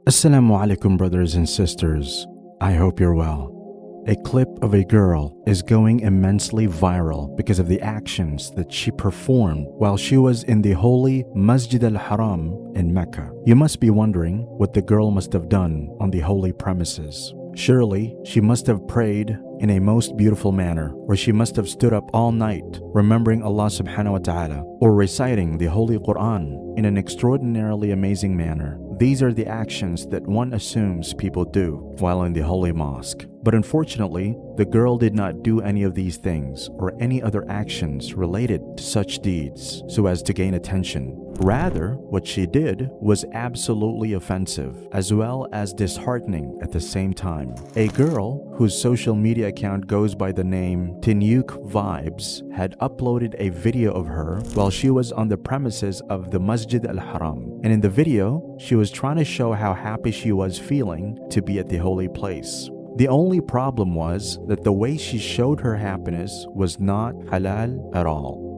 Assalamu alaikum, brothers and sisters. I hope you're well. A clip of a girl is going immensely viral because of the actions that she performed while she was in the holy Masjid al-Haram in Mecca. You must be wondering what the girl must have done on the holy premises. Surely, she must have prayed in a most beautiful manner, or she must have stood up all night remembering Allah subhanahu wa ta'ala, or reciting the Holy Quran in an extraordinarily amazing manner. These are the actions that one assumes people do while in the holy mosque. But unfortunately, the girl did not do any of these things or any other actions related to such deeds so as to gain attention. Rather, what she did was absolutely offensive as well as disheartening at the same time. A girl whose social media account goes by the name Tinyuk Vibes had uploaded a video of her while she was on the premises of the Masjid al-Haram. And in the video, she was trying to show how happy she was feeling to be at the holy place. The only problem was that the way she showed her happiness was not halal at all.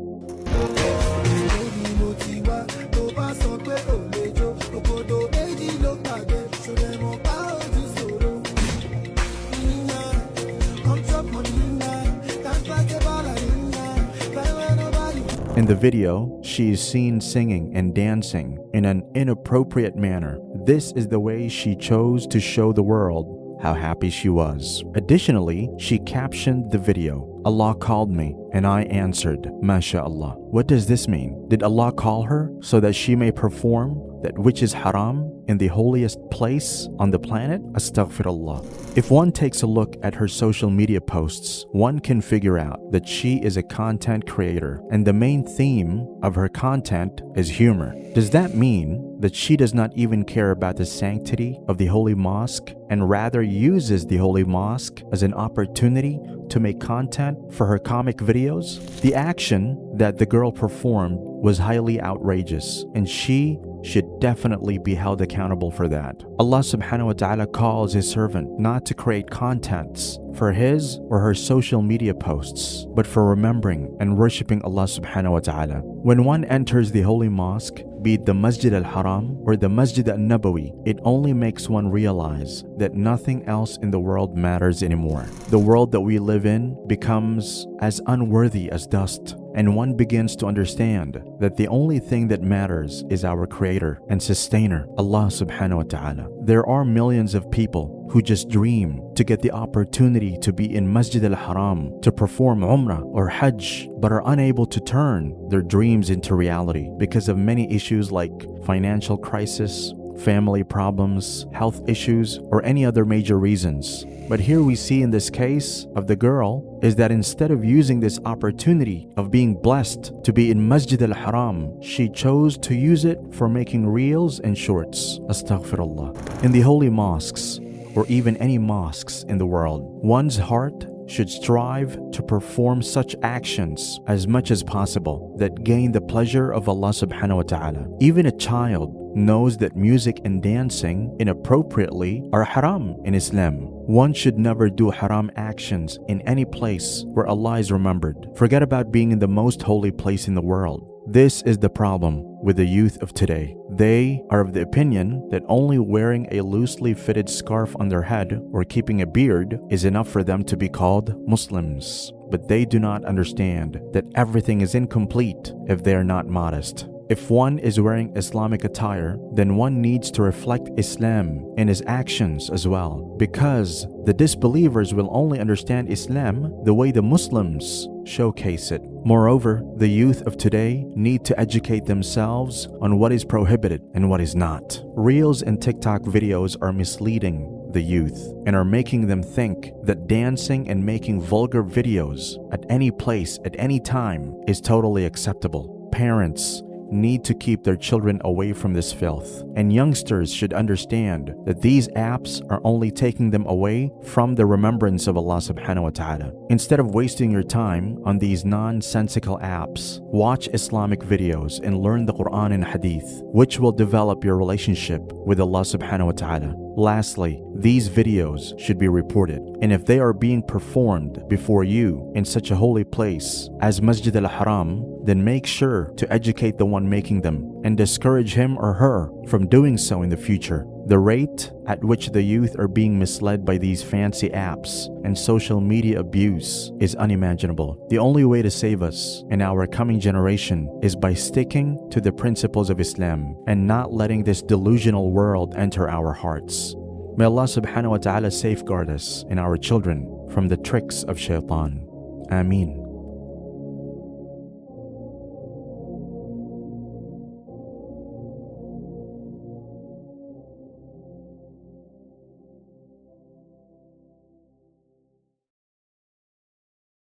In the video, she is seen singing and dancing in an inappropriate manner. This is the way she chose to show the world how happy she was. Additionally, she captioned the video, "Allah called me and I answered, MashaAllah." What does this mean? Did Allah call her so that she may perform that which is haram in the holiest place on the planet? Astaghfirullah. If one takes a look at her social media posts, one can figure out that she is a content creator and the main theme of her content is humor. Does that mean that she does not even care about the sanctity of the holy mosque and rather uses the holy mosque as an opportunity to make content for her comic videos? The action that the girl performed was highly outrageous, and she should definitely be held accountable for that. Allah subhanahu wa ta'ala calls his servant not to create contents for his or her social media posts, but for remembering and worshipping Allah subhanahu wa ta'ala. When one enters the holy mosque, be it the Masjid al-Haram or the Masjid al-Nabawi, it only makes one realize that nothing else in the world matters anymore. The world that we live in becomes as unworthy as dust, and one begins to understand that the only thing that matters is our Creator and Sustainer, Allah subhanahu wa ta'ala. There are millions of people who just dream to get the opportunity to be in Masjid al-Haram to perform Umrah or Hajj, but are unable to turn their dreams into reality because of many issues like financial crisis, family problems, health issues, or any other major reasons. But here we see in this case of the girl is that instead of using this opportunity of being blessed to be in Masjid al-Haram, she chose to use it for making reels and shorts. Astaghfirullah. In the holy mosques, or even any mosques in the world, one's heart should strive to perform such actions as much as possible that gain the pleasure of Allah subhanahu wa ta'ala. Even a child knows that music and dancing inappropriately are haram in Islam. One should never do haram actions in any place where Allah is remembered. Forget about being in the most holy place in the world. This is the problem with the youth of today. They are of the opinion that only wearing a loosely fitted scarf on their head or keeping a beard is enough for them to be called Muslims. But they do not understand that everything is incomplete if they are not modest. If one is wearing Islamic attire, then one needs to reflect Islam in his actions as well, because the disbelievers will only understand Islam the way the Muslims showcase it. Moreover, the youth of today need to educate themselves on what is prohibited and what is not. Reels and TikTok videos are misleading the youth and are making them think that dancing and making vulgar videos at any place at any time is totally acceptable. Parents need to keep their children away from this filth, and youngsters should understand that these apps are only taking them away from the remembrance of Allah subhanahu wa ta'ala. Instead of wasting your time on these nonsensical apps, watch Islamic videos and learn the Quran and Hadith, which will develop your relationship with Allah subhanahu wa ta'ala. Lastly, these videos should be reported, and if they are being performed before you in such a holy place as Masjid al-Haram, then make sure to educate the one making them and discourage him or her from doing so in the future. The rate at which the youth are being misled by these fancy apps and social media abuse is unimaginable. The only way to save us and our coming generation is by sticking to the principles of Islam and not letting this delusional world enter our hearts. May Allah subhanahu wa ta'ala safeguard us and our children from the tricks of shaitan. Ameen.